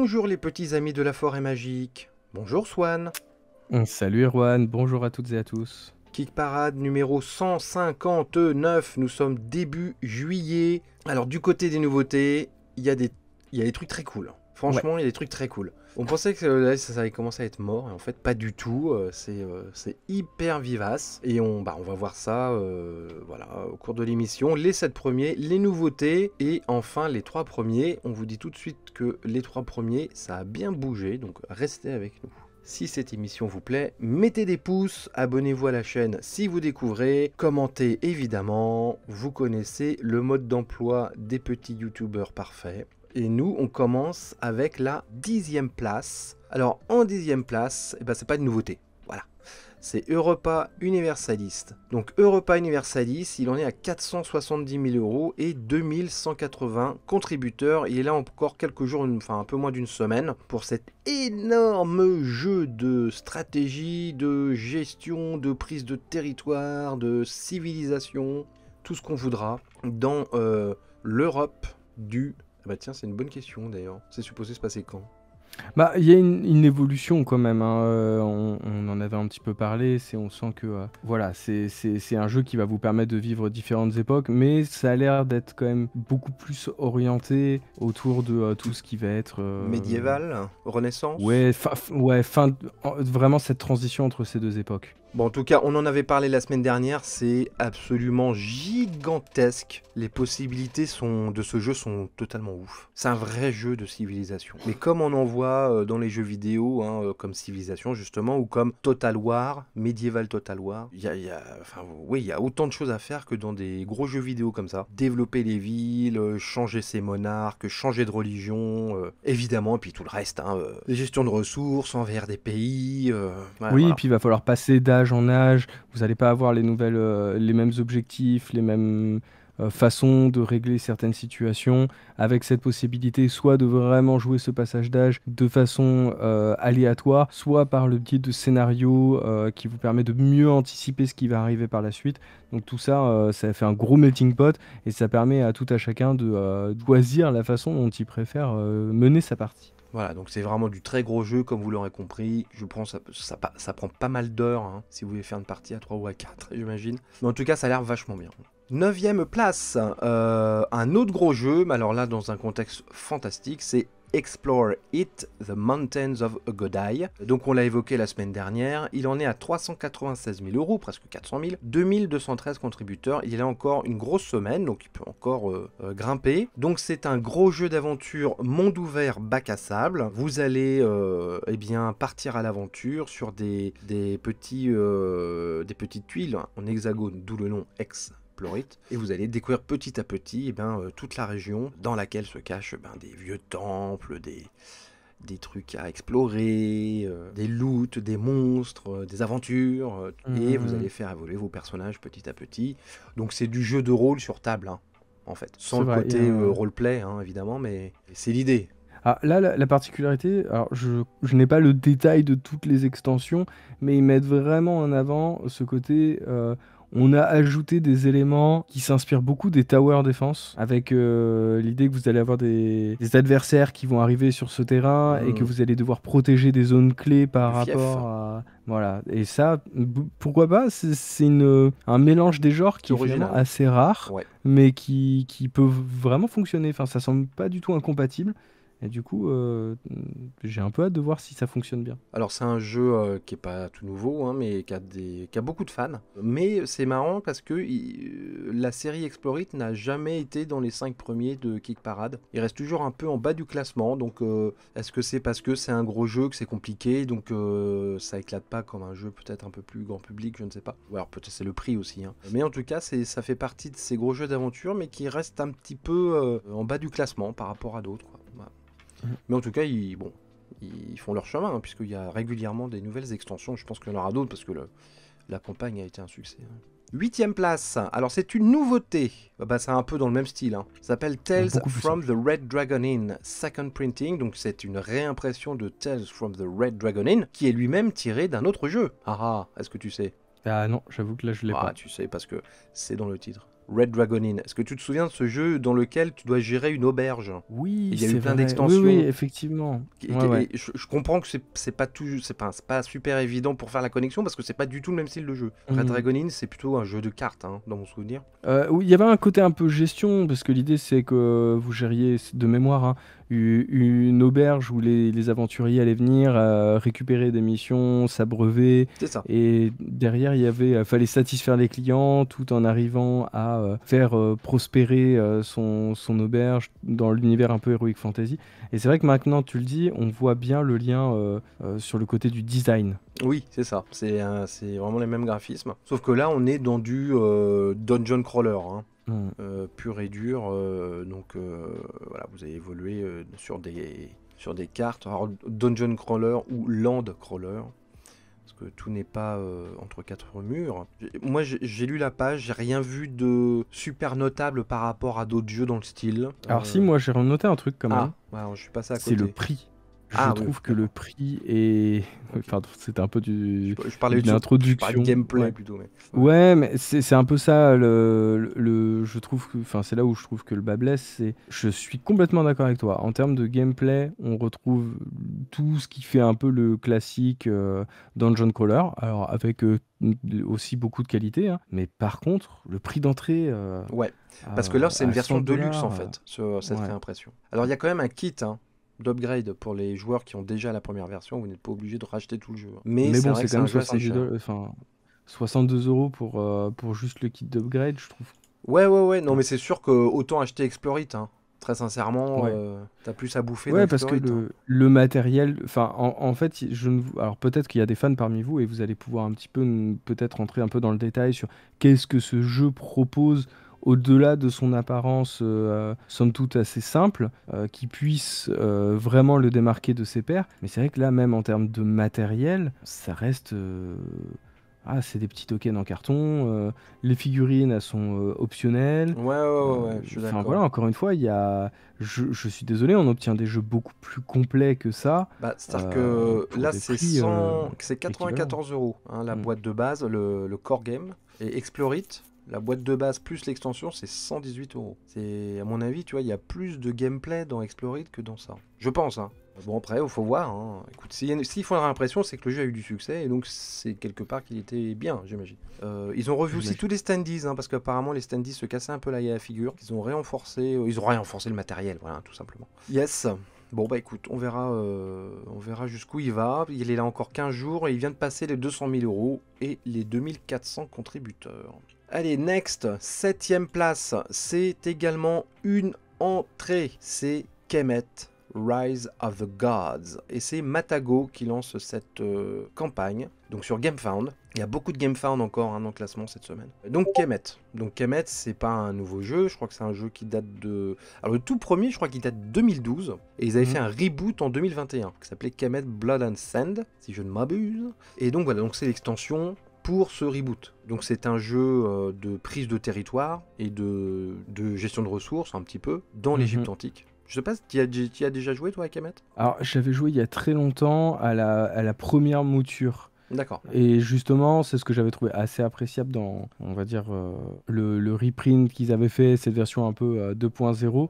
Bonjour les petits amis de la forêt magique. Bonjour Swan. Salut Erwan, bonjour à toutes et à tous. Kick Parade numéro 159, nous sommes début juillet. Alors du côté des nouveautés, il y a des trucs très cool. Franchement, il y a des trucs très cool. On pensait que là, ça allait commencer à être mort, et en fait pas du tout. C'est hyper vivace. Et on va voir ça au cours de l'émission. Les 7 premiers, les nouveautés, et enfin les 3 premiers. On vous dit tout de suite que les 3 premiers, ça a bien bougé, donc restez avec nous. Si cette émission vous plaît, mettez des pouces, abonnez-vous à la chaîne si vous découvrez, commentez évidemment, vous connaissez le mode d'emploi des petits youtubeurs parfaits. Et nous, on commence avec la 10e place. Alors, en 10e place, c'est pas de nouveauté. Voilà. C'est Europa Universalis. Donc, Europa Universalis, il en est à 470 000 € et 2180 contributeurs. Il est là encore quelques jours, un peu moins d'une semaine, pour cet énorme jeu de stratégie, de gestion, de prise de territoire, de civilisation, tout ce qu'on voudra, dans l'Europe du... tiens, c'est une bonne question d'ailleurs. C'est supposé se passer quand ? Il y a une évolution quand même, hein. On en avait un petit peu parlé, on sent que c'est un jeu qui va vous permettre de vivre différentes époques, mais ça a l'air d'être quand même beaucoup plus orienté autour de tout ce qui va être... médiéval, Renaissance. Vraiment cette transition entre ces deux époques. Bon, en tout cas, on en avait parlé la semaine dernière, c'est absolument gigantesque. Les possibilités de ce jeu sont totalement ouf. C'est un vrai jeu de civilisation. Mais comme on en voit dans les jeux vidéo, comme Civilisation justement, ou comme Total War, Medieval Total War, il y a autant de choses à faire que dans des gros jeux vidéo comme ça. Développer les villes, changer ses monarques, changer de religion, évidemment, et puis tout le reste, les gestions de ressources envers des pays. Et puis il va falloir passer d'âge en âge, vous n'allez pas avoir les mêmes objectifs, les mêmes façons de régler certaines situations, avec cette possibilité soit de vraiment jouer ce passage d'âge de façon aléatoire, soit par le biais de scénarios qui vous permet de mieux anticiper ce qui va arriver par la suite. Donc tout ça, ça fait un gros melting pot et ça permet à tout à chacun de choisir la façon dont il préfère mener sa partie. Voilà, donc c'est vraiment du très gros jeu, comme vous l'aurez compris. Je pense que ça prend pas mal d'heures, si vous voulez faire une partie à 3 ou à 4, j'imagine. Mais en tout cas, ça a l'air vachement bien. 9e place, un autre gros jeu, mais alors là, dans un contexte fantastique, c'est Explore It, The Mountains of Godai. Donc on l'a évoqué la semaine dernière, il en est à 396 000 €, presque 400 000, 2213 contributeurs, il est là encore une grosse semaine, donc il peut encore grimper. Donc c'est un gros jeu d'aventure monde ouvert bac à sable, vous allez partir à l'aventure sur des petites tuiles en hexagone, d'où le nom et vous allez découvrir petit à petit toute la région dans laquelle se cachent des vieux temples, des trucs à explorer, des loots, des monstres, des aventures, et vous allez faire évoluer vos personnages petit à petit. Donc c'est du jeu de rôle sur table, en fait, sans le côté roleplay, évidemment, mais c'est l'idée. Ah, là, la particularité, alors je n'ai pas le détail de toutes les extensions, mais ils mettent vraiment en avant ce côté... on a ajouté des éléments qui s'inspirent beaucoup des Tower Defense, avec l'idée que vous allez avoir des adversaires qui vont arriver sur ce terrain et que vous allez devoir protéger des zones clés par rapport à... Voilà, et ça, pourquoi pas, c'est un mélange des genres qui est finalement assez rare, mais qui peut vraiment fonctionner. Enfin, ça semble pas du tout incompatible. Et du coup, j'ai un peu hâte de voir si ça fonctionne bien. Alors c'est un jeu qui est pas tout nouveau, mais qui a beaucoup de fans. Mais c'est marrant parce que la série Explore It n'a jamais été dans les 5 premiers de Kick Parade. Il reste toujours un peu en bas du classement. Donc est-ce que c'est parce que c'est un gros jeu, que c'est compliqué, donc ça éclate pas comme un jeu peut-être un peu plus grand public, je ne sais pas. Ou alors peut-être c'est le prix aussi. Mais en tout cas, ça fait partie de ces gros jeux d'aventure, mais qui restent un petit peu en bas du classement par rapport à d'autres. Voilà. Mais en tout cas, ils font leur chemin, puisqu'il y a régulièrement des nouvelles extensions. Je pense qu'il y en aura d'autres, parce que la campagne a été un succès. 8e place, alors c'est une nouveauté, c'est un peu dans le même style, ça s'appelle Tales from the Red Dragon Inn, second printing, donc c'est une réimpression de Tales from the Red Dragon Inn, qui est lui-même tiré d'un autre jeu. Est-ce que tu sais ? Ah non, j'avoue que là je l'ai pas. Tu sais, parce que c'est dans le titre. Red Dragon Inn. Est-ce que tu te souviens de ce jeu dans lequel tu dois gérer une auberge? Oui, Il y a eu c'est plein vrai. d'extensions. Oui, effectivement. Ouais. Et je comprends que c'est pas tout, c'est pas super évident pour faire la connexion parce que c'est pas du tout le même style de jeu. Red Dragon Inn, c'est plutôt un jeu de cartes, hein, dans mon souvenir. Oui, il y avait un côté un peu gestion, parce que l'idée c'est que vous gériez de mémoire hein, une auberge où les aventuriers allaient venir récupérer des missions, s'abreuver, C'est ça. et derrière fallait satisfaire les clients tout en arrivant à faire prospérer son auberge dans l'univers un peu Heroic Fantasy. Et c'est vrai que maintenant tu le dis, on voit bien le lien sur le côté du design. Oui, c'est ça. C'est vraiment les mêmes graphismes. Sauf que là, on est dans du dungeon crawler, hein. Pur et dur. Donc voilà, vous avez évolué sur des cartes. Alors, dungeon crawler ou land crawler. Parce que tout n'est pas entre quatre murs. Moi, j'ai lu la page, j'ai rien vu de super notable par rapport à d'autres jeux dans le style. Alors si, moi j'ai noté un truc quand même. Alors, je suis passé à côté. C'est le prix. Je trouve que le prix est... Enfin, c'était un peu je parlais d'une introduction. Je parlais de gameplay plutôt. Mais... Ouais, mais c'est un peu ça, je trouve que... Enfin, c'est là où je trouve que le bas blesse, je suis complètement d'accord avec toi. En termes de gameplay, on retrouve tout ce qui fait un peu le classique Dungeon Crawler, alors avec aussi beaucoup de qualité, hein. Mais par contre, le prix d'entrée... ouais, parce que là, c'est une version $100, deluxe en fait, sur cette réimpression. Alors, il y a quand même un kit, hein, d'upgrade pour les joueurs qui ont déjà la première version. Vous n'êtes pas obligé de racheter tout le jeu. Mais bon, c'est quand même 62 € pour juste le kit d'upgrade, je trouve. Ouais. Non, mais c'est sûr que autant acheter Explore It, hein. Très sincèrement, t'as plus à bouffer dans parce que Explore It, le matériel, enfin, en fait, alors peut-être qu'il y a des fans parmi vous et vous allez pouvoir un petit peu, peut-être rentrer un peu dans le détail sur qu'est-ce que ce jeu propose au-delà de son apparence somme toute assez simple, qui puisse vraiment le démarquer de ses pairs. Mais c'est vrai que là, même en termes de matériel, ça reste... c'est des petits tokens en carton, les figurines, elles sont optionnelles. Ouais, je suis d'accord. Enfin voilà, encore une fois, je suis désolé, on obtient des jeux beaucoup plus complets que ça. C'est-à-dire que là, c'est 94 €, hein, la boîte de base, le core game. Et Explore It, la boîte de base plus l'extension, c'est 118 €. C'est, à mon avis, tu vois, il y a plus de gameplay dans Explore It que dans ça. Je pense, hein. Bon, après, il faut voir, hein. Écoute, s'ils font l'impression, c'est que le jeu a eu du succès, et donc c'est quelque part qu'il était bien, j'imagine. Ils ont revu aussi tous les standees, hein, parce qu'apparemment les standees se cassaient un peu la figure. Ils ont renforcé le matériel, voilà, tout simplement. Yes. Bon bah écoute, on verra jusqu'où il va. Il est là encore 15 jours et il vient de passer les 200 000 € et les 2400 contributeurs. Allez, next, 7ème place, c'est également une entrée. C'est Kemet, Rise of the Gods. Et c'est Matago qui lance cette campagne, donc sur GameFound. Il y a beaucoup de GameFound encore dans le classement cette semaine. Donc Kemet. Donc Kemet, c'est pas un nouveau jeu, je crois que c'est un jeu qui date de... Alors le tout premier, je crois qu'il date de 2012. Et ils avaient fait un reboot en 2021, qui s'appelait Kemet Blood and Sand, si je ne m'abuse. Et donc voilà, donc c'est l'extension pour ce reboot. Donc c'est un jeu de prise de territoire et de gestion de ressources, un petit peu, dans l'Égypte antique. Je sais pas si tu y as déjà joué toi à Kemet ? Alors j'avais joué il y a très longtemps à la première mouture. D'accord. Et justement, c'est ce que j'avais trouvé assez appréciable dans, on va dire, le reprint qu'ils avaient fait, cette version un peu 2.0,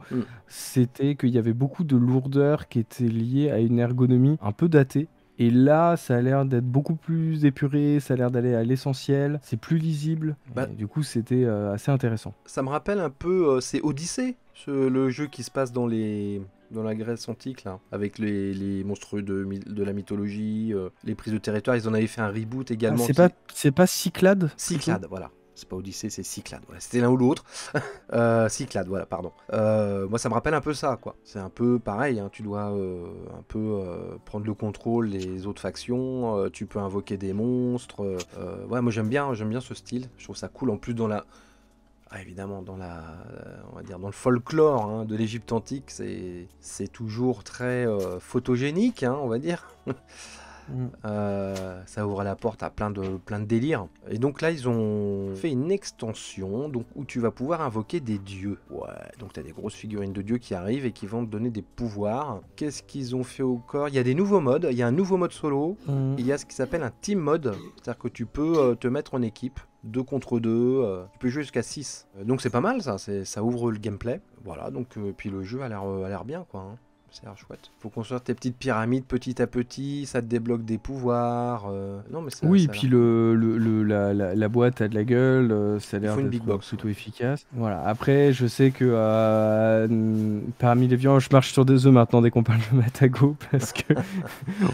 c'était qu'il y avait beaucoup de lourdeur qui était liée à une ergonomie un peu datée. Et là, ça a l'air d'être beaucoup plus épuré, ça a l'air d'aller à l'essentiel, c'est plus lisible. Et du coup, c'était assez intéressant. Ça me rappelle un peu, c'est Odyssey, le jeu qui se passe dans la Grèce antique, là, avec les monstres de la mythologie, les prises de territoire. Ils en avaient fait un reboot également. C'est pas Cyclades ? Cyclades, voilà. C'est pas Odyssée, c'est Cyclades. Voilà. C'était l'un ou l'autre. Cyclades, voilà, pardon. Moi, ça me rappelle un peu ça, quoi. C'est un peu pareil, hein. Tu dois un peu prendre le contrôle des autres factions. Tu peux invoquer des monstres. Ouais, moi, j'aime bien ce style. Je trouve ça cool. En plus, évidemment, on va dire dans le folklore, hein, de l'Égypte antique, c'est toujours très photogénique, hein, on va dire. Ça ouvre la porte à plein de délires. Et donc là, ils ont fait une extension où tu vas pouvoir invoquer des dieux. Ouais, donc tu as des grosses figurines de dieux qui arrivent et qui vont te donner des pouvoirs. Qu'est-ce qu'ils ont fait au corps ? Il y a des nouveaux modes. Il y a un nouveau mode solo. Il y a ce qui s'appelle un team mode. C'est-à-dire que tu peux te mettre en équipe 2 contre 2, tu peux jouer jusqu'à 6. Donc c'est pas mal ça, ça ouvre le gameplay. Voilà, donc puis le jeu a l'air bien quoi. Hein. C'est chouette. Faut construire tes petites pyramides petit à petit, ça te débloque des pouvoirs. Non mais Oui, ça a puis l'air cool. la boîte a de la gueule, ça a Il l'air faut une big d'être box. plutôt efficace. Voilà. Après, je sais que parmi les viandes, je marche sur des œufs maintenant dès qu'on parle de Matago parce que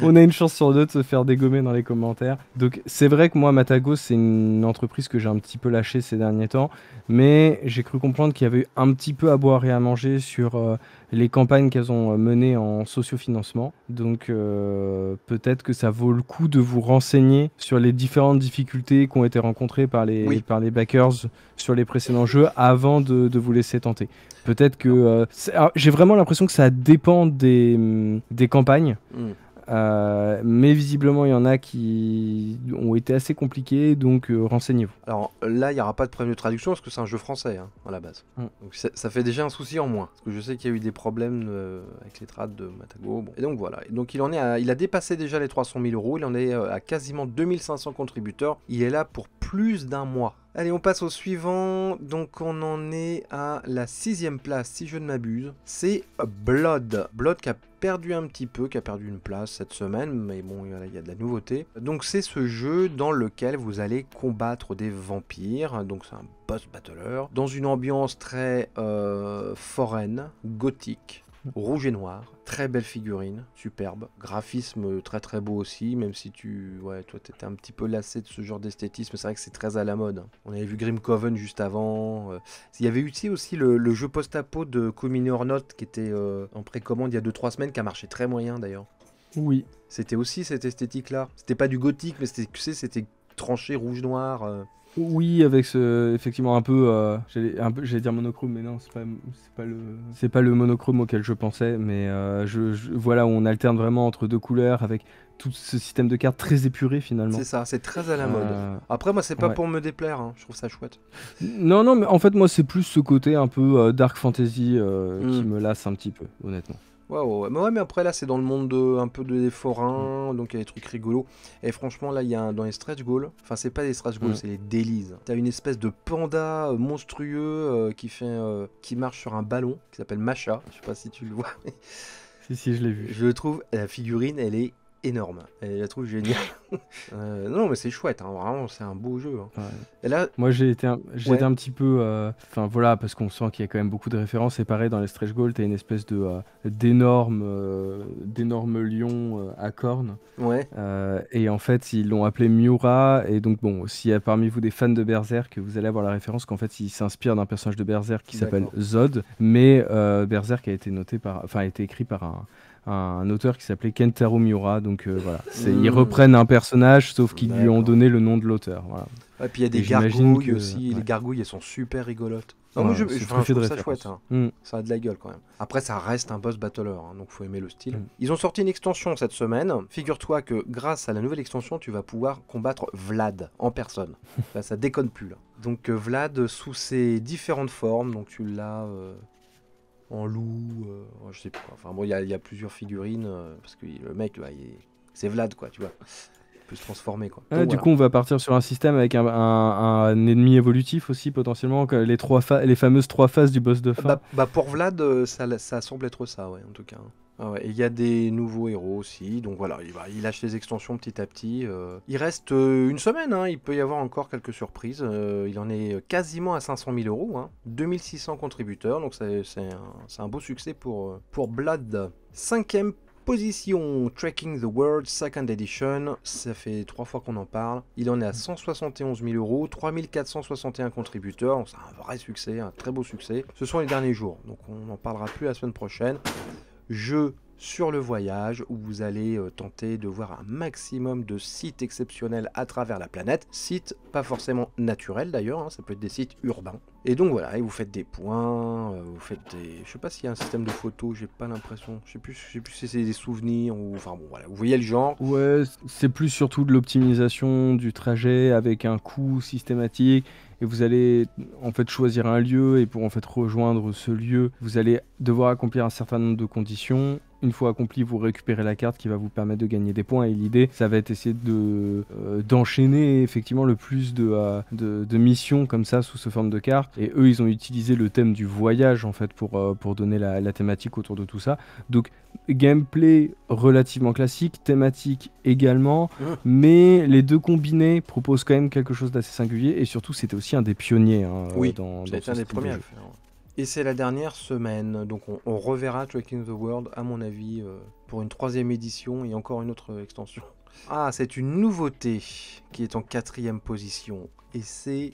on a une chance sur deux de se faire dégommer dans les commentaires. Donc c'est vrai que moi, Matago, c'est une entreprise que j'ai un petit peu lâchée ces derniers temps, mais j'ai cru comprendre qu'il y avait eu un petit peu à boire et à manger sur les campagnes qu'elles ont menées en sociofinancement. Donc peut-être que ça vaut le coup de vous renseigner sur les différentes difficultés qui ont été rencontrées Oui. par les backers sur les précédents jeux avant de vous laisser tenter. Peut-être que... alors, j'ai vraiment l'impression que ça dépend des campagnes. Hmm. Mais visiblement, il y en a qui ont été assez compliqués, donc renseignez-vous. Alors là, il n'y aura pas de problème de traduction parce que c'est un jeu français hein, à la base. Mm. Donc ça fait déjà un souci en moins. Parce que je sais qu'il y a eu des problèmes avec les trades de Matago. Bon. Et donc voilà. Et donc il a dépassé déjà les 300 000 euros. Il en est à quasiment 2500 contributeurs. Il est là pour plus d'un mois. Allez, on passe au suivant. Donc on en est à la 6e place, si je ne m'abuse. C'est Blood. Blood qui a perdu un petit peu, qui a perdu une place cette semaine, mais bon, il y a de la nouveauté. Donc c'est ce jeu dans lequel vous allez combattre des vampires, donc c'est un boss battler, dans une ambiance très foraine, gothique, rouge et noir, très belle figurine, superbe, graphisme très très beau aussi, même si toi t'étais un petit peu lassé de ce genre d'esthétisme, c'est vrai que c'est très à la mode. On avait vu Grim Coven juste avant, il y avait eu aussi le jeu post-apo de Comini Ornot qui était en précommande il y a 2-3 semaines, qui a marché très moyen d'ailleurs. Oui. C'était aussi cette esthétique-là, c'était pas du gothique, mais c'était tranché rouge-noir. Oui, avec effectivement un peu, j'allais dire monochrome, mais non, c'est pas le monochrome auquel je pensais, mais voilà, où on alterne vraiment entre deux couleurs avec tout ce système de cartes très épuré finalement. C'est ça, c'est très à la mode. Après, moi, c'est pas Ouais. pour me déplaire, hein. Je trouve ça chouette. Non, mais en fait, moi, c'est plus ce côté un peu dark fantasy qui me lasse un petit peu, honnêtement. Ouais. Mais après, là, c'est dans le monde un peu des forains, donc il y a des trucs rigolos. Et franchement, là, il y a dans les stretch goals, enfin, c'est pas des stretch goals, c'est les dailies. T'as une espèce de panda monstrueux qui marche sur un ballon, qui s'appelle Macha. Je sais pas si tu le vois. Si, je l'ai vu. Je trouve, la figurine, elle est énorme. Elle la trouve géniale. Non, mais c'est chouette, hein, vraiment, c'est un beau jeu. Hein. Ouais. Et là, moi, j'ai été un petit peu... Enfin, voilà, parce qu'on sent qu'il y a quand même beaucoup de références. Et pareil, dans les stretch goals, t'as une espèce d'énorme lion à cornes. Ouais. Et en fait, ils l'ont appelé Miura. Et donc, bon, s'il y a parmi vous des fans de Berserk, vous allez avoir la référence qu'en fait, il s'inspire d'un personnage de Berserk qui s'appelle Zod. Mais Berserk a été écrit par un auteur qui s'appelait Kentaro Miura, donc voilà, ils reprennent un personnage sauf qu'ils lui ont donné le nom de l'auteur. Voilà. Et puis il y a des gargouilles aussi, les gargouilles elles sont super rigolotes. Non, moi je trouve ça chouette, hein. Ça a de la gueule quand même. Après ça reste un boss battler, hein, donc faut aimer le style. Ils ont sorti une extension cette semaine, figure-toi que grâce à la nouvelle extension tu vas pouvoir combattre Vlad en personne. Là ça déconne plus là. Donc Vlad sous ses différentes formes, donc tu l'as... en loup, je sais pas. Enfin bon, il y a plusieurs figurines parce que le mec, là, c'est Vlad, quoi, tu vois. Il peut se transformer, quoi. Donc, du coup, on va partir sur un système avec un ennemi évolutif aussi, potentiellement, les fameuses 3 phases du boss de fin. Pour Vlad, ça semble être ça, ouais, en tout cas. Et il y a des nouveaux héros aussi, donc voilà, il lâche les extensions petit à petit. Il reste une semaine, hein, il peut y avoir encore quelques surprises. Il en est quasiment à 500 000 euros, hein, 2600 contributeurs, donc c'est un beau succès pour Blood. 5e position, Trekking the World, 2nd Edition, ça fait 3 fois qu'on en parle. Il en est à 171 000 euros, 3461 contributeurs, donc c'est un vrai succès, un très beau succès. Ce sont les derniers jours, donc on n'en parlera plus la semaine prochaine. Jeu sur le voyage où vous allez tenter de voir un maximum de sites exceptionnels à travers la planète. Sites pas forcément naturels d'ailleurs, hein, ça peut être des sites urbains. Et donc voilà, et vous faites des points, vous faites des... Je sais pas s'il y a un système de photos, j'ai pas l'impression. Je sais plus si c'est des souvenirs ou... Enfin bon voilà, vous voyez le genre. Ouais, c'est plus surtout de l'optimisation du trajet avec un coût systématique. Et vous allez en fait choisir un lieu et pour en fait rejoindre ce lieu, vous allez devoir accomplir un certain nombre de conditions. une fois accompli, vous récupérez la carte qui va vous permettre de gagner des points. Et l'idée, ça va être essayer d'enchaîner effectivement le plus de missions comme ça sous ce forme de carte. Et eux, ils ont utilisé le thème du voyage en fait pour donner la thématique autour de tout ça. Donc gameplay relativement classique, thématique également, mais les deux combinés proposent quand même quelque chose d'assez singulier. Et surtout, c'était aussi un des pionniers dans c'était un des premiers à le faire. Et c'est la dernière semaine, donc on reverra Trekking the World, à mon avis, pour une 3e édition et encore une autre extension. Ah, c'est une nouveauté qui est en 4e position. Et c'est...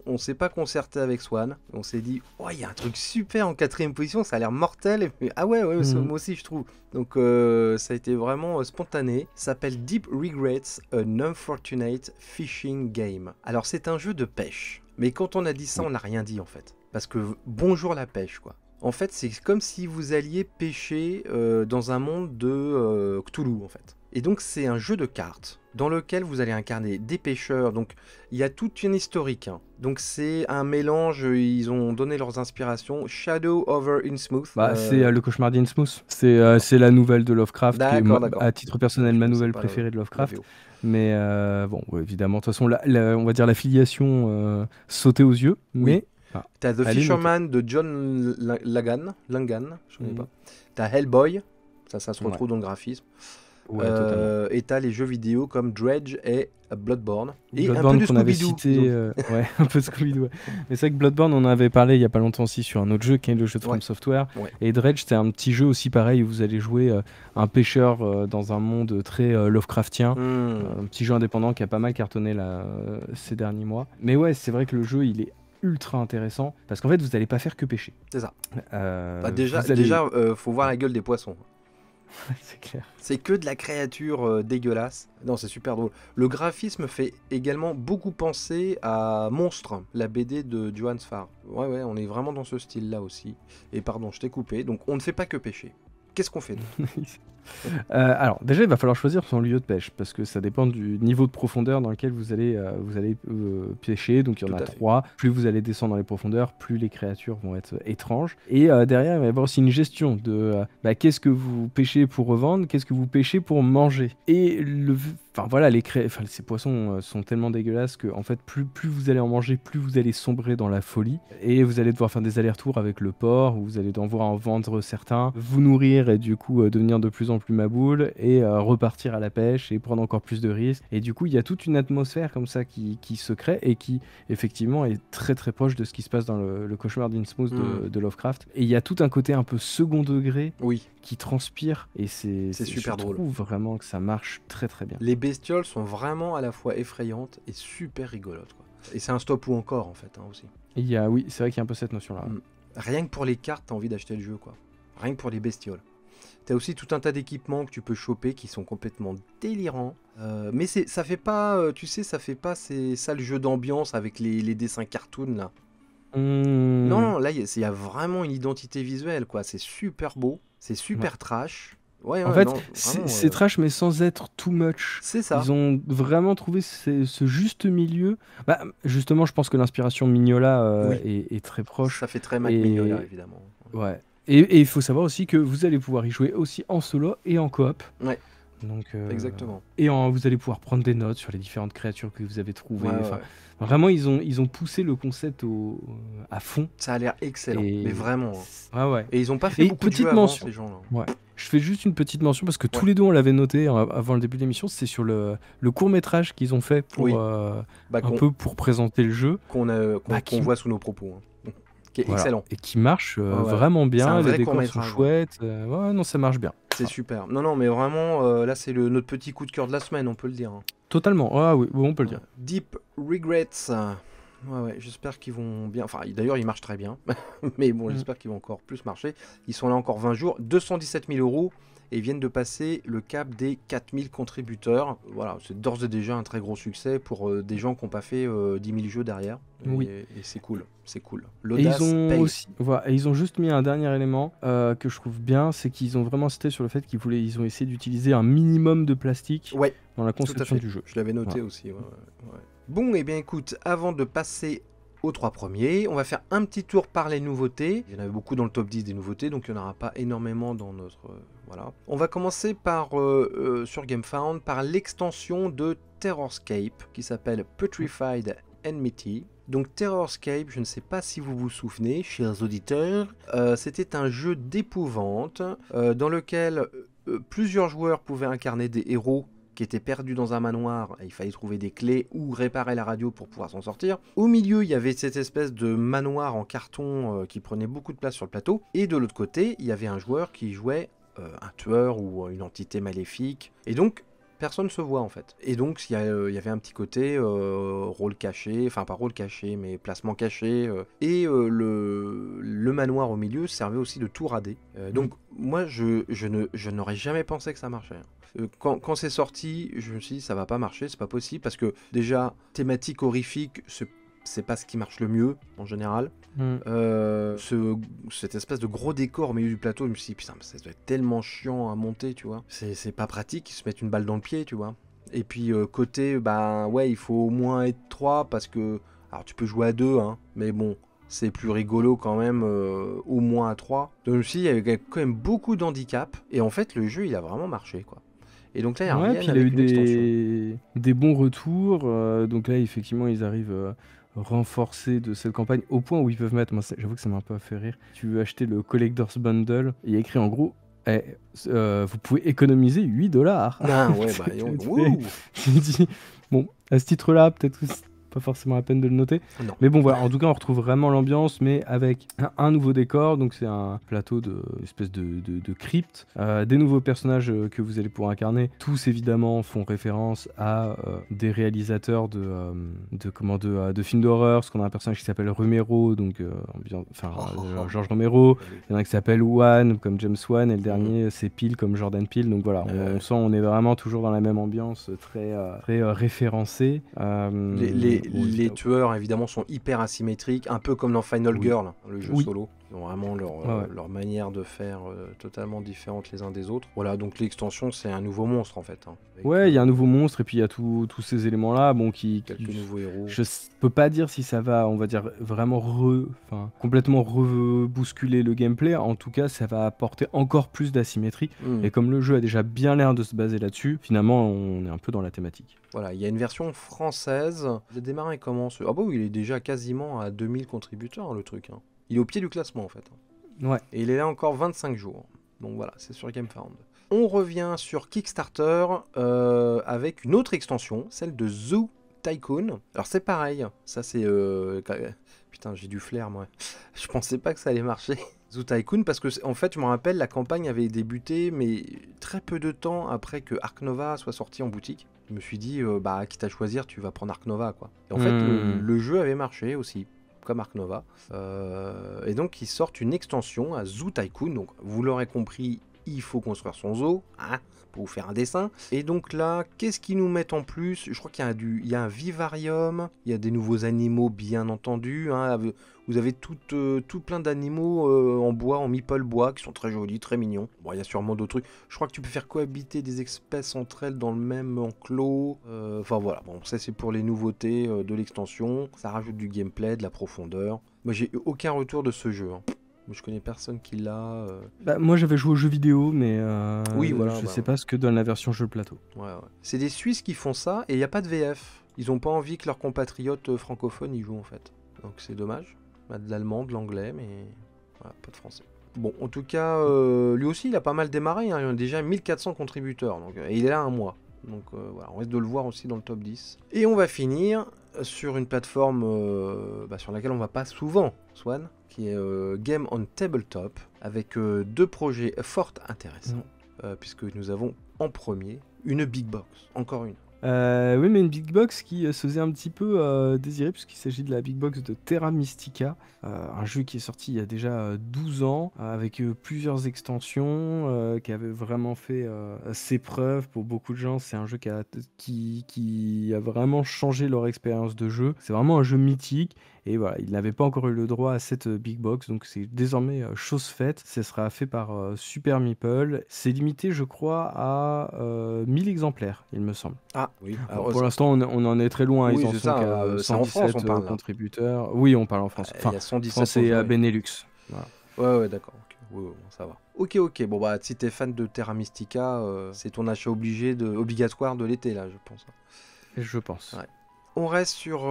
On s'est pas concerté avec Swan. On s'est dit, oh, il y a un truc super en 4e position, ça a l'air mortel. Et puis, ah ouais, moi aussi je trouve. Donc ça a été vraiment spontané. Ça s'appelle Deep Regrets, An Unfortunate Fishing Game. Alors c'est un jeu de pêche. Mais quand on a dit ça, on n'a rien dit en fait. Parce que bonjour la pêche, quoi. En fait, c'est comme si vous alliez pêcher dans un monde de Cthulhu, en fait. Et donc, c'est un jeu de cartes dans lequel vous allez incarner des pêcheurs. Donc, il y a toute une historique. Hein. Donc, c'est un mélange. Ils ont donné leurs inspirations. Shadow over Innsmouth. C'est le cauchemar d'Innsmouth. C'est la nouvelle de Lovecraft. D'accord. À titre personnel, ma nouvelle préférée de Lovecraft. Mais bon, évidemment, de toute façon, on va dire l'affiliation sautait aux yeux. Oui. Mais t'as The Fisherman de John Langan, je connais pas. T'as Hellboy, ça se retrouve dans le graphisme. Ouais, et t'as les jeux vidéo comme Dredge et Bloodborne. Et Bloodborne un peu de Scooby-Doo. Ouais, un peu de Scooby-Doo. Mais c'est vrai que Bloodborne, on en avait parlé il y a pas longtemps aussi sur un autre jeu qui est le jeu de From Software. Ouais. Et Dredge, c'est un petit jeu aussi pareil où vous allez jouer un pêcheur dans un monde très Lovecraftien. Un petit jeu indépendant qui a pas mal cartonné ces derniers mois. Mais ouais, c'est vrai que le jeu, il est ultra intéressant parce qu'en fait, vous n'allez pas faire que pêcher. C'est ça. Déjà, faut voir la gueule des poissons. C'est clair. C'est que de la créature dégueulasse. Non, c'est super drôle. Le graphisme fait également beaucoup penser à Monstre, la BD de Johan Sfar. Ouais, on est vraiment dans ce style-là aussi. Et pardon, je t'ai coupé. Donc, on ne fait pas que pêcher. Qu'est-ce qu'on fait alors déjà il va falloir choisir son lieu de pêche parce que ça dépend du niveau de profondeur dans lequel vous allez pêcher. Donc il y en a 3. Plus vous allez descendre dans les profondeurs, plus les créatures vont être étranges. Et derrière il va y avoir aussi une gestion de qu'est-ce que vous pêchez pour revendre, qu'est-ce que vous pêchez pour manger. Et ces poissons sont tellement dégueulasses que en fait plus vous allez en manger, plus vous allez sombrer dans la folie. Et vous allez devoir faire des allers-retours avec le port, où vous allez devoir en vendre certains, vous nourrir et du coup devenir de plus en plus maboule et repartir à la pêche et prendre encore plus de risques. Et du coup il y a toute une atmosphère comme ça qui se crée et qui effectivement est très très proche de ce qui se passe dans le cauchemar d'Innsmouth de Lovecraft. Et il y a tout un côté un peu second degré qui transpire et c'est super drôle. Je trouve vraiment que ça marche très très bien. Les bestioles sont vraiment à la fois effrayantes et super rigolotes, quoi. Et c'est un stop ou encore en fait aussi. Oui, c'est vrai qu'il y a un peu cette notion là. Rien que pour les cartes, t'as envie d'acheter le jeu, quoi. Rien que pour les bestioles. T'as aussi tout un tas d'équipements que tu peux choper qui sont complètement délirants. Mais ça fait pas, ça fait pas ces sales jeux d'ambiance avec les dessins cartoon là. Non, là il y a vraiment une identité visuelle, quoi. C'est super beau, c'est super trash. En fait, c'est trash mais sans être too much. C'est ça. Ils ont vraiment trouvé ce juste milieu. Justement, je pense que l'inspiration Mignola est très proche. Ça fait très Mac Mignola, évidemment. Ouais. Et il faut savoir aussi que vous allez pouvoir y jouer aussi en solo et en coop. Ouais. Donc, exactement. Et vous allez pouvoir prendre des notes sur les différentes créatures que vous avez trouvées. Vraiment, ils ont poussé le concept à fond. Ça a l'air excellent, mais vraiment. Ouais. Et ils ont pas fait beaucoup de jeux avant, ces gens-là. Ouais. Je fais juste une petite mention parce que tous les deux on l'avait noté avant le début de l'émission. C'est sur le court-métrage qu'ils ont fait pour un peu pour présenter le jeu. Qu'on voit sous nos propos. Qui est excellent. Et qui marche vraiment bien. Les décors sont chouettes. Non, ça marche bien. C'est super. Non, mais vraiment, là, c'est notre petit coup de cœur de la semaine, on peut le dire. Totalement. Ah oui, on peut le dire. Deep Regrets. Ouais, j'espère qu'ils vont bien. Enfin, d'ailleurs, ils marchent très bien. Mais bon, j'espère qu'ils vont encore plus marcher. Ils sont là encore 20 jours. 217 000 € et viennent de passer le cap des 4000 contributeurs. Voilà, c'est d'ores et déjà un très gros succès pour des gens qui n'ont pas fait 10 000 jeux derrière. Et c'est cool, c'est cool. L'audace paye. Et ils ont juste mis un dernier élément que je trouve bien, c'est qu'ils ont vraiment insisté sur le fait ils ont essayé d'utiliser un minimum de plastique dans la conception du jeu. Je l'avais noté aussi. Bon, et bien écoute, avant de passer aux 3 premiers. On va faire un petit tour par les nouveautés. Il y en avait beaucoup dans le top 10 des nouveautés, donc il n'y en aura pas énormément dans notre... voilà. On va commencer par, sur GameFound, par l'extension de Terrorscape, qui s'appelle Petrified Enmity. Donc Terrorscape, je ne sais pas si vous vous souvenez, chers auditeurs, c'était un jeu d'épouvante dans lequel plusieurs joueurs pouvaient incarner des héros qui étaient perdus dans un manoir et il fallait trouver des clés ou réparer la radio pour pouvoir s'en sortir. Au milieu, il y avait cette espèce de manoir en carton qui prenait beaucoup de place sur le plateau. Et de l'autre côté, il y avait un joueur qui jouait un tueur ou une entité maléfique. Et donc, personne ne se voit en fait. Et donc il y avait un petit côté rôle caché, enfin pas rôle caché, mais placement caché. Et le manoir au milieu servait aussi de tour à dés. Donc moi je n'aurais jamais pensé que ça marchait. Quand c'est sorti, je me suis dit ça va pas marcher, c'est pas possible, parce que déjà, thématique horrifique, c'est pas ce qui marche le mieux en général. Cette espèce de gros décor au milieu du plateau, je me suis dit putain, ça doit être tellement chiant à monter, tu vois. C'est pas pratique, ils se mettent une balle dans le pied, tu vois. Et puis côté, bah ouais, il faut au moins être 3 parce que. Alors tu peux jouer à 2, hein, mais bon. C'est plus rigolo quand même, au moins à 3. Donc je me suis dit, il y avait quand même beaucoup d'handicap. Et en fait, le jeu, il a vraiment marché, quoi. Et donc là, ils reviennent puis il a avec eu une extension. des bons retours. Donc là, effectivement, ils arrivent renforcés de cette campagne au point où ils peuvent mettre. Moi, j'avoue que ça m'a un peu fait rire. Tu veux acheter le Collector's Bundle et il y a écrit en gros. Vous pouvez économiser $8. Ah ouais, bah, J'ai dit, bon, à ce titre-là, peut-être que c'est pas forcément la peine de le noter. Non. Mais bon, voilà, en tout cas, on retrouve vraiment l'ambiance, mais avec un nouveau décor. Donc, c'est un plateau espèce de crypte. Des nouveaux personnages que vous allez pouvoir incarner. Tous, évidemment, font référence à des réalisateurs de films d'horreur. Ce qu'on a un personnage qui s'appelle Romero, donc George Romero. Il y en a qui s'appelle Wan, comme James Wan, et le dernier, c'est Peele, comme Jordan Peele. Donc voilà, on sent, on est vraiment toujours dans la même ambiance, très référencée. Les tueurs, évidemment, sont hyper asymétriques, un peu comme dans Final Girl, le jeu solo. Ils ont vraiment leur manière de faire totalement différente les uns des autres. Voilà, donc l'extension, c'est un nouveau monstre, en fait. Hein, il y a un nouveau monstre, et puis il y a tous ces éléments-là, quelques nouveaux héros. Je peux pas dire si ça va, on va dire, vraiment complètement rebousculer le gameplay. En tout cas, ça va apporter encore plus d'asymétrie. Et comme le jeu a déjà bien l'air de se baser là-dessus, finalement, on est un peu dans la thématique. Voilà, il y a une version française. Il a démarré comment Ah bah oui, il est déjà quasiment à 2000 contributeurs, le truc. Hein. Il est au pied du classement, en fait. Ouais. Et il est là encore 25 jours. Donc voilà, c'est sur GameFound. On revient sur Kickstarter avec une autre extension, celle de Zoo Tycoon. Alors c'est pareil, ça c'est... Putain, j'ai du flair, moi. Je pensais pas que ça allait marcher. Zoo Tycoon, parce que en fait, je me rappelle, la campagne avait débuté, mais très peu de temps après que Ark Nova soit sorti en boutique. Je me suis dit, quitte à choisir, tu vas prendre Ark Nova, quoi. Et en fait, le jeu avait marché aussi, comme Ark Nova. Et donc, ils sortent une extension à Zoo Tycoon. Donc, vous l'aurez compris, il faut construire son zoo, hein, pour vous faire un dessin. Et donc là, qu'est-ce qu'ils nous mettent en plus? Je crois qu'il y a un vivarium, il y a des nouveaux animaux, bien entendu. Hein. Vous avez tout plein d'animaux en bois, en meeple bois, qui sont très jolis, très mignons. Bon, il y a sûrement d'autres trucs. Je crois que tu peux faire cohabiter des espèces entre elles dans le même enclos. Enfin voilà, bon, ça c'est pour les nouveautés de l'extension. Ça rajoute du gameplay, de la profondeur. Moi, j'ai eu aucun retour de ce jeu. Hein. Je connais personne qui l'a. Moi j'avais joué aux jeux vidéo, mais oui, voilà, je sais pas ce que donne la version jeu plateau. Ouais. C'est des Suisses qui font ça et il n'y a pas de VF. Ils n'ont pas envie que leurs compatriotes francophones y jouent en fait. Donc c'est dommage. Il y a de l'allemand, de l'anglais, mais voilà, pas de français. Bon, en tout cas, lui aussi il a pas mal démarré. Hein. Il y a déjà 1400 contributeurs donc, et il est là un mois. Donc voilà, on risque de le voir aussi dans le top 10. Et on va finir sur une plateforme sur laquelle on va pas souvent, Swan, qui est Game on Tabletop, avec deux projets fort intéressants, puisque nous avons en premier une Big Box, encore une. Oui, mais une Big Box qui se faisait un petit peu désirer, puisqu'il s'agit de la Big Box de Terra Mystica, un jeu qui est sorti il y a déjà 12 ans, avec plusieurs extensions, qui avait vraiment fait ses preuves pour beaucoup de gens. C'est un jeu qui a vraiment changé leur expérience de jeu. C'est vraiment un jeu mythique. Et voilà, il n'avait pas encore eu le droit à cette big box, donc c'est désormais chose faite. Ce sera fait par Super Meeple. C'est limité, je crois, à 1000 exemplaires, il me semble. Ah oui, Bon, alors, pour l'instant, on en est très loin. Ils oui, en c'est sont ça, qu'à c'est en France, 117 on parle là. contributeurs. Oui, on parle en France. Il y Enfin, a 117 France et oui. Benelux. Voilà. Ouais, d'accord. Ok, ouais, bon, ça va. Ok. Bon, bah, si t'es fan de Terra Mystica, c'est ton achat obligatoire de l'été, là, je pense. Et je pense. Ouais. On reste sur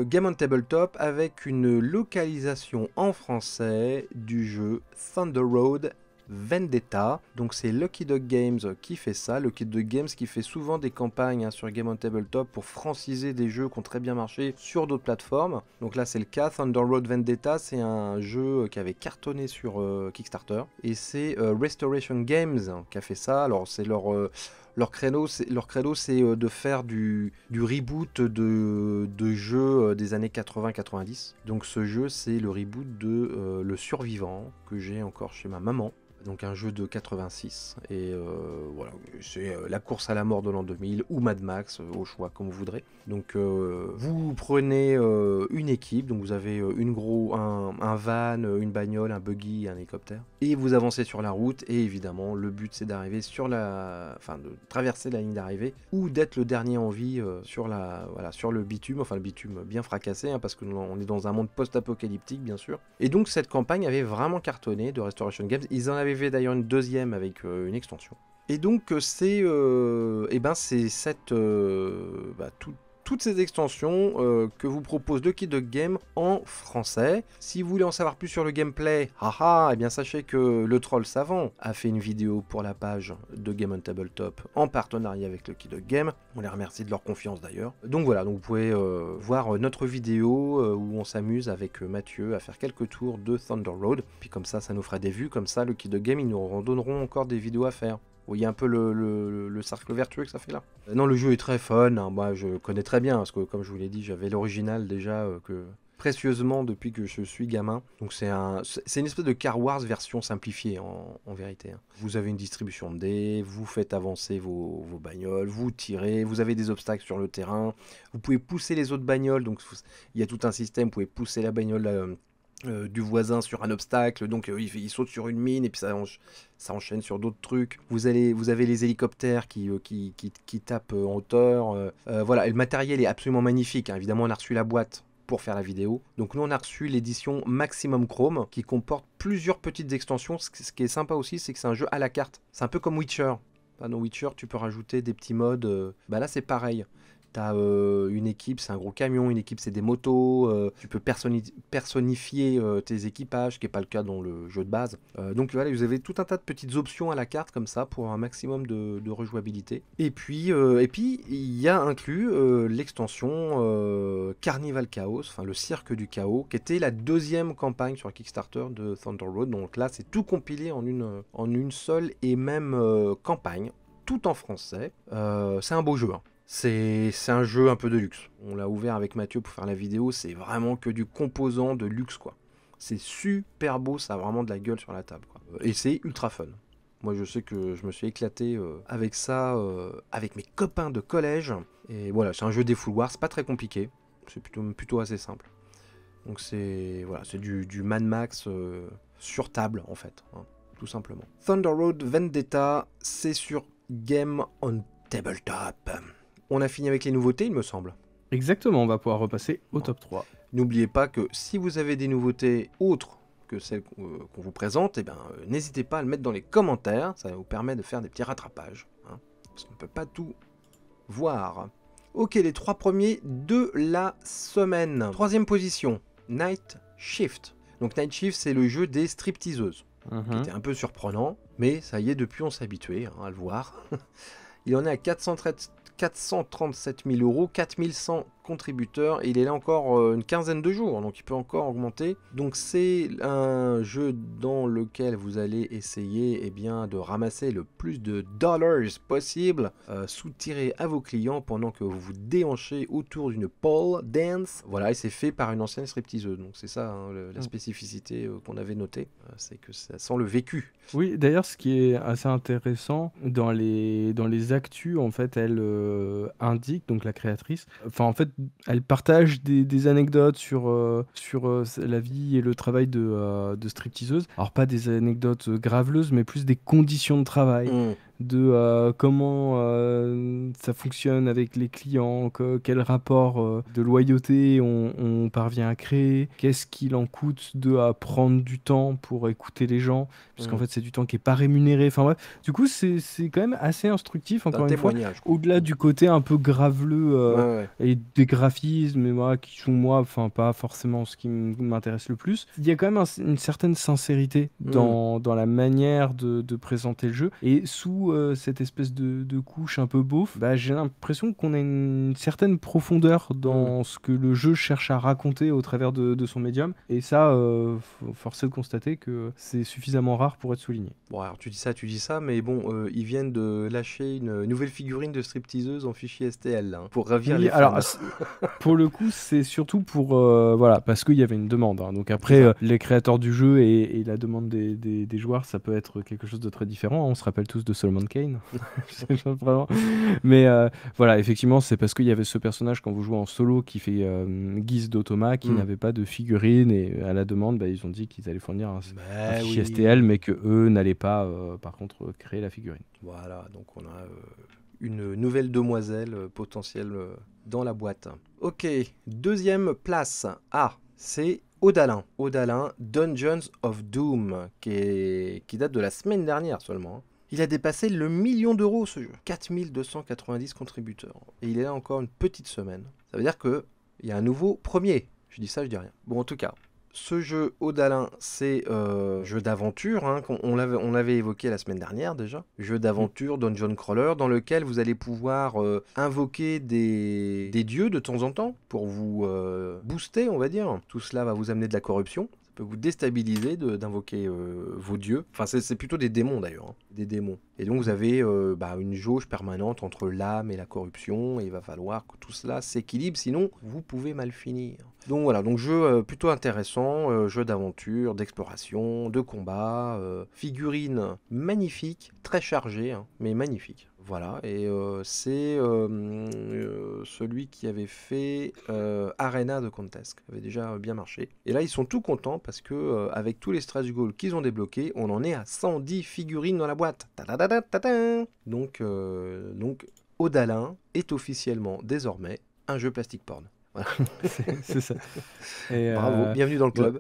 Game on Tabletop avec une localisation en français du jeu Thunder Road Vendetta. Donc c'est Lucky Dog Games qui fait ça. Lucky Dog Games qui fait souvent des campagnes sur Game on Tabletop pour franciser des jeux qui ont très bien marché sur d'autres plateformes. Donc là c'est le cas. Thunder Road Vendetta, c'est un jeu qui avait cartonné sur Kickstarter. Et c'est Restoration Games qui a fait ça. Alors c'est leur credo, c'est de faire du reboot de jeux des années 80-90. Donc ce jeu, c'est le reboot de Le Survivant, que j'ai encore chez ma maman. Donc un jeu de 86. Et voilà, c'est la course à la mort de l'an 2000 ou Mad Max, au choix, comme vous voudrez. Donc vous prenez une équipe, donc vous avez un van, une bagnole, un buggy, un hélicoptère. Et vous avancez sur la route, et évidemment, le but c'est d'arriver de traverser la ligne d'arrivée, ou d'être le dernier en vie sur le bitume, enfin le bitume bien fracassé, parce qu'on est dans un monde post-apocalyptique, bien sûr. Et donc cette campagne avait vraiment cartonné de Restoration Games. Ils en avaient fait d'ailleurs une deuxième avec une extension. Et donc c'est toutes ces extensions que vous propose Lucky Duck Game en français. Si vous voulez en savoir plus sur le gameplay, et bien sachez que le troll savant a fait une vidéo pour la page de Game on Tabletop en partenariat avec Lucky Duck Game. On les remercie de leur confiance d'ailleurs. Donc voilà, donc vous pouvez voir notre vidéo où on s'amuse avec Mathieu à faire quelques tours de Thunder Road. Puis comme ça nous fera des vues, comme ça Lucky Duck Game, ils nous en donneront encore des vidéos à faire. Vous voyez un peu le cercle vertueux que ça fait là. Non, le jeu est très fun, hein. Moi je connais très bien, parce que comme je vous l'ai dit, j'avais l'original déjà précieusement depuis que je suis gamin. Donc c'est une espèce de Car Wars version simplifiée en vérité. Hein. Vous avez une distribution de dés, vous faites avancer vos bagnoles, vous tirez, vous avez des obstacles sur le terrain, vous pouvez pousser les autres bagnoles, donc il y a tout un système, vous pouvez pousser la bagnole du voisin sur un obstacle, donc il saute sur une mine et puis ça enchaîne sur d'autres trucs. Vous avez les hélicoptères qui tapent en hauteur. Voilà, et le matériel est absolument magnifique. Hein. Évidemment, on a reçu la boîte pour faire la vidéo. Donc nous, on a reçu l'édition Maximum Chrome qui comporte plusieurs petites extensions. Ce qui est sympa aussi, c'est que c'est un jeu à la carte. C'est un peu comme Witcher. Dans Witcher, tu peux rajouter des petits modes. Là, c'est pareil. T'as une équipe, c'est un gros camion, une équipe, c'est des motos. Tu peux personnifier tes équipages, ce qui n'est pas le cas dans le jeu de base. Donc voilà, vous avez tout un tas de petites options à la carte comme ça pour un maximum de rejouabilité. Et puis il y a inclus l'extension Carnival Chaos, enfin le cirque du chaos, qui était la deuxième campagne sur Kickstarter de Thunder Road. Donc là, c'est tout compilé en une seule et même campagne, tout en français. C'est un beau jeu. Hein. C'est un jeu un peu de luxe. On l'a ouvert avec Mathieu pour faire la vidéo. C'est vraiment que du composant de luxe, quoi. C'est super beau, ça a vraiment de la gueule sur la table, quoi. Et c'est ultra fun. Moi, je sais que je me suis éclaté avec ça, avec mes copains de collège. Et voilà, c'est un jeu des fouloirs, c'est pas très compliqué. C'est plutôt assez simple. Donc c'est du Mad Max sur table, en fait, hein, tout simplement. Thunder Road Vendetta, c'est sur Game on Tabletop. On a fini avec les nouveautés, il me semble. Exactement, on va pouvoir repasser au top 3. N'oubliez pas que si vous avez des nouveautés autres que celles qu'on vous présente, n'hésitez pas à le mettre dans les commentaires. Ça vous permet de faire des petits rattrapages. Hein, parce qu'on ne peut pas tout voir. Ok, les 3 premiers de la semaine. 3e position, Night Shift. Donc Night Shift, c'est le jeu des stripteaseuses. Qui était un peu surprenant, mais ça y est, depuis on s'est habitué à le voir. Il en est à 437 000 euros, 4100 contributeurs, et il est là encore une quinzaine de jours, donc il peut encore augmenter. Donc c'est un jeu dans lequel vous allez essayer de ramasser le plus de dollars possible, soutiré à vos clients pendant que vous vous déhanchez autour d'une pole dance. Voilà, et c'est fait par une ancienne stripteaseuse, donc c'est ça la spécificité qu'on avait notée, c'est que ça sent le vécu. Oui, d'ailleurs, ce qui est assez intéressant dans les actus, en fait, elle indique, donc la créatrice, en fait, elle partage des anecdotes sur la vie et le travail de stripteaseuse. Alors pas des anecdotes graveleuses, mais plus des conditions de travail, Mm. de comment ça fonctionne avec les clients, quel rapport de loyauté on parvient à créer, qu'est-ce qu'il en coûte de prendre du temps pour écouter les gens, puisqu'en Mm. fait c'est du temps qui est pas rémunéré. Enfin bref, du coup c'est quand même assez instructif, C'est un encore une fois, témoignage, quoi. au-delà du côté un peu graveleux Ouais, ouais. et des graphismes, et voilà, qui sont moi, enfin pas forcément ce qui m'intéresse le plus. Il y a quand même une certaine sincérité Mm. dans la manière de présenter le jeu, et sous cette espèce de couche un peu beauf, bah, j'ai l'impression qu'on a une certaine profondeur Mm. dans ce que le jeu cherche à raconter au travers de son médium, et ça, force est de constater que c'est suffisamment rare pour être souligné. Bon, alors tu dis ça, mais bon, ils viennent de lâcher une nouvelle figurine de stripteaseuse en fichier STL, là, hein, pour ravir Oui, les fans. alors pour le coup, c'est surtout pour voilà, parce qu'il y avait une demande, hein. Donc C'est après, ça. les créateurs du jeu et la demande des joueurs, ça peut être quelque chose de très différent, hein. On se rappelle tous de Solomon Kane. C'est pas vraiment. Mais voilà, effectivement, c'est parce qu'il y avait ce personnage quand vous jouez en solo qui fait guise d'automat, qui Mm. n'avait pas de figurine, et à la demande, bah, ils ont dit qu'ils allaient fournir un Bah fichier oui. STL, mais que eux n'allaient pas, par contre, créer la figurine. Voilà, donc on a une nouvelle demoiselle potentielle dans la boîte. Ok, deuxième place. Ah, c'est Odalin. Odalin, Dungeons of Doom, qui date de la semaine dernière seulement, hein. Il a dépassé le 1 000 000 d'euros, ce jeu. 4290 contributeurs. Et il est là encore une petite semaine. Ça veut dire qu'il y a un nouveau premier. Je dis ça, je dis rien. Bon, en tout cas, ce jeu Odalin, c'est jeu d'aventure, hein, on l'avait évoqué la semaine dernière déjà. Jeu d'aventure, dungeon crawler, dans lequel vous allez pouvoir invoquer des dieux de temps en temps pour vous booster, on va dire. Tout cela va vous amener de la corruption. Ça peut vous déstabiliser d'invoquer vos dieux. Enfin, c'est plutôt des démons d'ailleurs, hein, des démons. Et donc vous avez une jauge permanente entre l'âme et la corruption, et il va falloir que tout cela s'équilibre, sinon vous pouvez mal finir. Donc voilà, donc jeu plutôt intéressant, jeu d'aventure, d'exploration, de combat, figurine magnifique, très chargée, hein, mais magnifique. Voilà, et c'est celui qui avait fait Arena de Contest, qui avait déjà bien marché. Et là, ils sont tout contents parce que avec tous les stretch goals qu'ils ont débloqués, on en est à 110 figurines dans la boîte. Donc Odalin est officiellement désormais un jeu plastic porn. Voilà. C'est ça. Et, Bravo, bienvenue dans le club.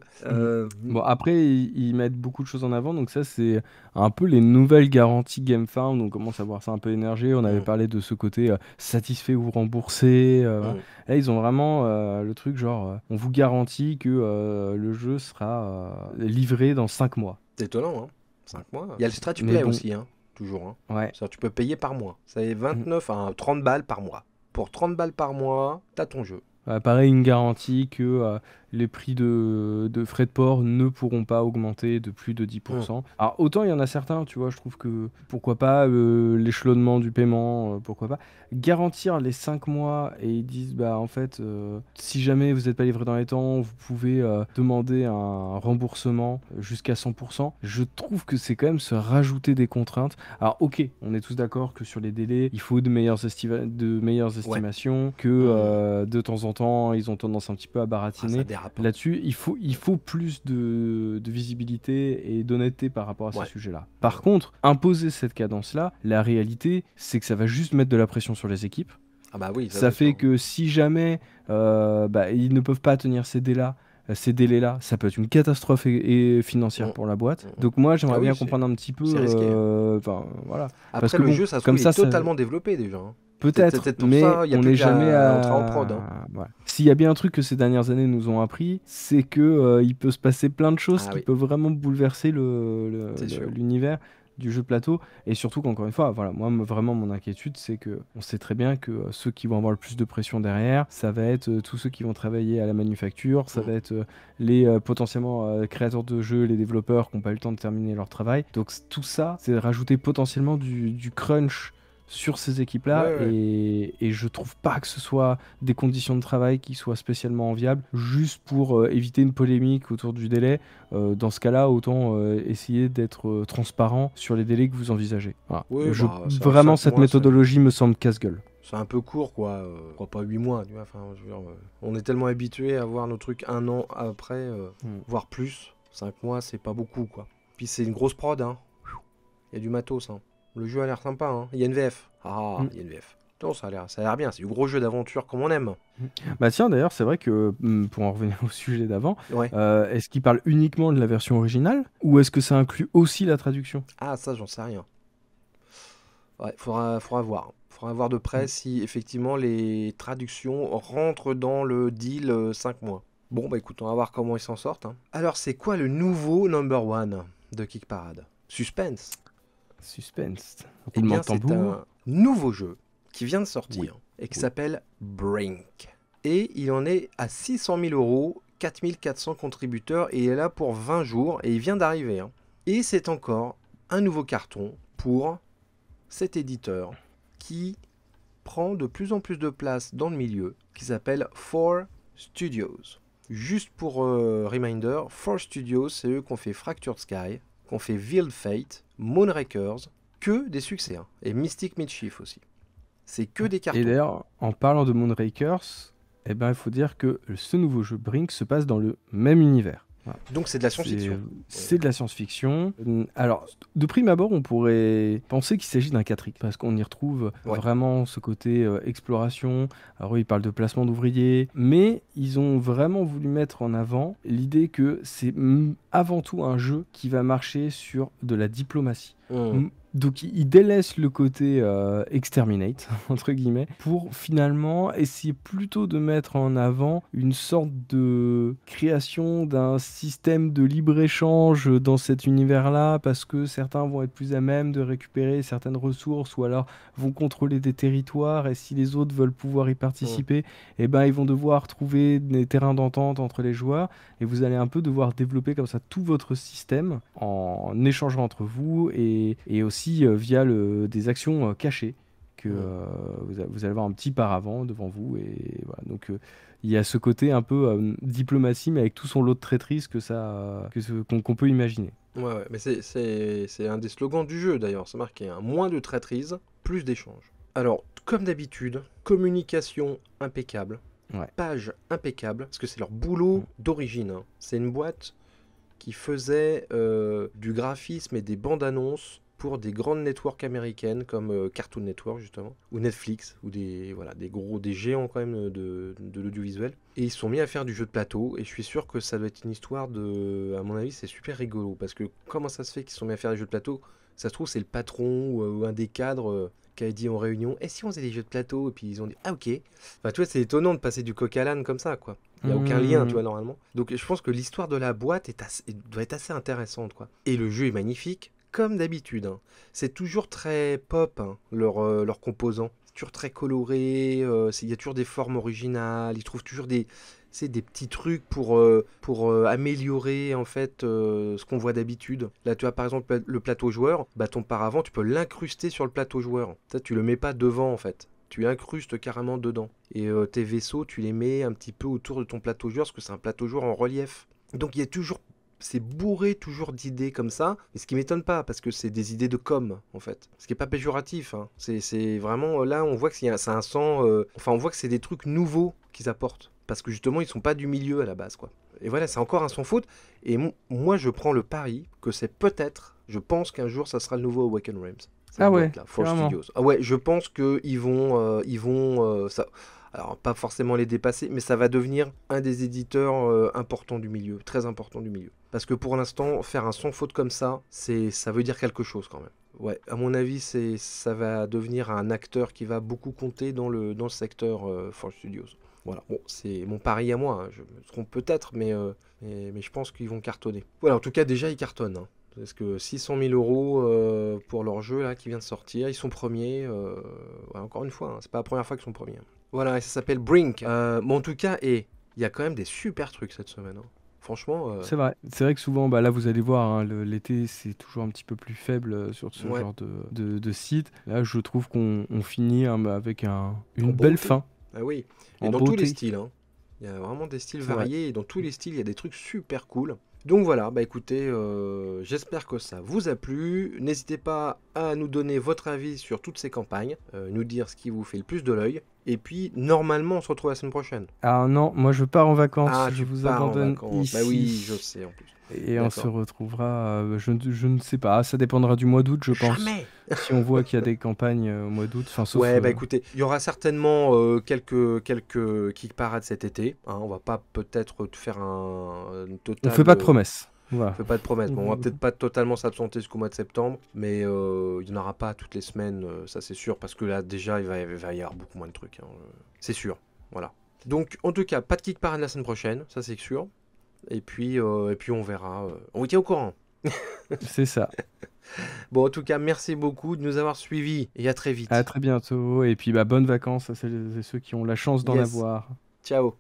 bon, après, ils mettent beaucoup de choses en avant, donc ça, c'est un peu les nouvelles garanties GameFound. On commence à voir ça un peu émerger. On avait parlé de ce côté satisfait ou remboursé. Voilà. Là, ils ont vraiment le truc genre, on vous garantit que le jeu sera livré dans 5 mois. C'est étonnant, hein. 5 mois. Il y a le stretch Mais play bon. aussi, hein, toujours. Hein. Ouais. Ça, tu peux payer par mois. C'est 29 à 30 balles par mois. Pour 30 balles par mois, t'as ton jeu. Pareil, une garantie que les prix de frais de port ne pourront pas augmenter de plus de 10%. Alors autant il y en a certains, tu vois, je trouve que pourquoi pas l'échelonnement du paiement, pourquoi pas. Garantir les 5 mois, et ils disent bah en fait si jamais vous n'êtes pas livré dans les temps, vous pouvez demander un remboursement jusqu'à 100%. Je trouve que c'est quand même se rajouter des contraintes. Alors ok, on est tous d'accord que sur les délais, il faut de meilleures estimations, que de temps en temps, ils ont tendance un petit peu à baratiner. Là-dessus, il faut plus de visibilité et d'honnêteté par rapport à ces sujets-là. Par contre, imposer cette cadence-là, la réalité, c'est que ça va juste mettre de la pression sur les équipes. Ah bah oui, ça fait que si jamais ils ne peuvent pas tenir ces délais-là, ça peut être une catastrophe financière pour la boîte. Donc moi, j'aimerais bien comprendre un petit peu. C'est risqué. Voilà. Après, parce que le jeu, ça se trouve, il est totalement développé déjà. Hein. Peut-être, mais on n'est jamais à entrer en prod. Hein. Voilà. S'il y a bien un truc que ces dernières années nous ont appris, c'est que il peut se passer plein de choses qui peuvent vraiment bouleverser l'univers du jeu de plateau, et surtout qu'encore une fois, voilà, moi vraiment mon inquiétude, c'est que on sait très bien que ceux qui vont avoir le plus de pression derrière, ça va être tous ceux qui vont travailler à la manufacture, ça va être les potentiellement créateurs de jeux, les développeurs qui n'ont pas eu le temps de terminer leur travail. Donc tout ça, c'est rajouter potentiellement du crunch sur ces équipes-là, et je trouve pas que ce soit des conditions de travail qui soient spécialement enviables, juste pour éviter une polémique autour du délai. Dans ce cas-là, autant essayer d'être transparent sur les délais que vous envisagez. Voilà. Vraiment, cette méthodologie me semble casse-gueule. C'est un peu court, quoi. Je crois pas 8 mois, tu vois. Enfin, je veux dire, on est tellement habitué à voir nos trucs un an après, voire plus. 5 mois, c'est pas beaucoup, quoi. Puis c'est une grosse prod, hein. Il y a du matos, hein. Le jeu a l'air sympa, hein. Il y a une VF. Ah, il y a une VF. Non, ça a l'air bien. C'est du gros jeu d'aventure comme on aime. Bah tiens, d'ailleurs, c'est vrai que, pour en revenir au sujet d'avant, Ouais. est-ce qu'il parle uniquement de la version originale ou est-ce que ça inclut aussi la traduction? Ah, ça, j'en sais rien. Ouais, faudra voir. Faudra voir de près si effectivement les traductions rentrent dans le deal 5 mois. Bon, bah écoute, on va voir comment ils s'en sortent, hein. Alors, c'est quoi le nouveau number one de Kick Parade? Suspense. Suspense. Eh Roulement bien, de c'est tambour. un nouveau jeu qui vient de sortir Oui. et qui Oui. s'appelle Brink. Et il en est à 600 000 euros, 4400 contributeurs et il est là pour 20 jours et il vient d'arriver, hein. Et c'est encore un nouveau carton pour cet éditeur qui prend de plus en plus de place dans le milieu, qui s'appelle 4 Studios. Juste pour reminder, 4 Studios, c'est eux qui ont fait Fractured Sky, qui ont fait Veiled Fate, Moonrakers, que des succès, hein. Et Mystic Mischief aussi. C'est que des Et cartons. d'ailleurs, en parlant de Moonrakers, eh ben, il faut dire que ce nouveau jeu Brink se passe dans le même univers. Voilà. Donc c'est de la science-fiction. C'est de la science-fiction. Alors, de prime abord, on pourrait penser qu'il s'agit d'un 4X, parce qu'on y retrouve vraiment ce côté exploration. Alors, ils parlent de placement d'ouvriers, mais ils ont vraiment voulu mettre en avant l'idée que c'est avant tout un jeu qui va marcher sur de la diplomatie. Donc il délaisse le côté exterminate, entre guillemets, pour finalement essayer plutôt de mettre en avant une sorte de création d'un système de libre-échange dans cet univers-là, parce que certains vont être plus à même de récupérer certaines ressources, ou alors vont contrôler des territoires, et si les autres veulent pouvoir y participer, eh ben, ils vont devoir trouver des terrains d'entente entre les joueurs, et vous allez un peu devoir développer comme ça tout votre système en échangeant entre vous, et aussi via des actions cachées que vous allez avoir un petit paravent devant vous, et voilà. Donc il y a ce côté un peu diplomatie, mais avec tout son lot de traîtrise qu'on peut imaginer. Ouais, mais c'est un des slogans du jeu d'ailleurs, c'est marqué, hein. Moins de traîtrise, plus d'échanges. Alors, comme d'habitude, communication impeccable, page impeccable, parce que c'est leur boulot d'origine, hein. C'est une boîte qui faisait du graphisme et des bandes-annonces pour des grandes networks américaines comme Cartoon Network justement, ou Netflix, ou des géants quand même de l'audiovisuel. Et ils se sont mis à faire du jeu de plateau, et je suis sûr que ça doit être une histoire à mon avis, c'est super rigolo, parce que comment ça se fait qu'ils se sont mis à faire des jeux de plateau? Ça se trouve, c'est le patron ou un des cadres qui a dit en réunion, et si on faisait des jeux de plateau? Et puis ils ont dit, ah ok. Enfin, tu vois, c'est étonnant de passer du coq à l'âne comme ça, quoi. Il n'y a aucun lien, tu vois, normalement. Donc je pense que l'histoire de la boîte doit être assez intéressante, quoi. Et le jeu est magnifique, comme d'habitude, hein. C'est toujours très pop, hein, leurs composants. C'est toujours très coloré, il y a toujours des formes originales, ils trouvent toujours des petits trucs pour améliorer en fait ce qu'on voit d'habitude. Là, tu as par exemple le plateau joueur, bah, ton paravent, tu peux l'incruster sur le plateau joueur. Ça, tu le mets pas devant en fait. Tu incrustes carrément dedans. Et tes vaisseaux, tu les mets un petit peu autour de ton plateau joueur, parce que c'est un plateau joueur en relief. Donc il y a toujours, c'est bourré toujours d'idées comme ça, mais ce qui m'étonne pas, parce que c'est des idées de com, en fait. Ce qui est pas péjoratif, hein. C'est vraiment, là, on voit que c'est un sang, enfin, on voit que c'est des trucs nouveaux qu'ils apportent, parce que justement, ils sont pas du milieu à la base, quoi. Et voilà, c'est encore un sans faute, et moi, je prends le pari que c'est peut-être, je pense qu'un jour, ça sera le nouveau Awaken Realms. Ah ouais, là, 4 Studios. Ah ouais, je pense qu'ils vont ça... Alors, pas forcément les dépasser, mais ça va devenir un des éditeurs importants du milieu, très important du milieu. Parce que pour l'instant, faire un sans faute comme ça, ça veut dire quelque chose quand même. Ouais, à mon avis, ça va devenir un acteur qui va beaucoup compter dans le secteur 4 Studios. Voilà, bon, c'est mon pari à moi, hein. Je me trompe peut-être, mais je pense qu'ils vont cartonner. Voilà, en tout cas, déjà, ils cartonnent, hein. Parce que 600 000 euros pour leur jeu là, qui vient de sortir, ils sont premiers. Ouais, encore une fois, hein, c'est pas la première fois qu'ils sont premiers. Voilà, et ça s'appelle Brink. Bon, en tout cas, il y a quand même des super trucs cette semaine, hein. Franchement. C'est vrai que souvent, bah, là vous allez voir, hein, l'été c'est toujours un petit peu plus faible sur ce genre de site. Là, je trouve qu'on finit avec une belle fin. Ah oui, et dans tous les styles, hein. Il y a vraiment des styles variés, et dans tous les styles, il y a des trucs super cool. Donc voilà, bah écoutez, j'espère que ça vous a plu. N'hésitez pas à nous donner votre avis sur toutes ces campagnes, nous dire ce qui vous fait le plus de l'œil. Et puis, normalement, on se retrouve la semaine prochaine. Ah non, moi je pars en vacances, Ah, je tu vous pars en abandonne vacances. Bah oui, je ici. sais en plus. Et on se D'accord. retrouvera, je ne sais pas, ça dépendra du mois d'août, je pense. Jamais! Si on voit qu'il y a des campagnes au mois d'août, enfin sauf... Ouais, bah écoutez, il y aura certainement quelques kick parades cet été. Hein, on va pas peut-être faire un On fait total. pas de promesses. Voilà. On fait pas de promesses. Bon, on va On- peut-être pas totalement s'absenter jusqu'au mois de septembre, mais il n'y en aura pas toutes les semaines, ça c'est sûr, parce que là déjà il va y avoir beaucoup moins de trucs. Hein, c'est sûr. Voilà. Donc en tout cas, pas de kick parade la semaine prochaine, ça c'est sûr. Et puis on verra. On vous tient au courant. C'est ça. Bon, en tout cas, merci beaucoup de nous avoir suivis et à très À vite. très bientôt. Et puis bah, bonnes vacances à celles et ceux qui ont la chance d'en Yes. avoir. Ciao.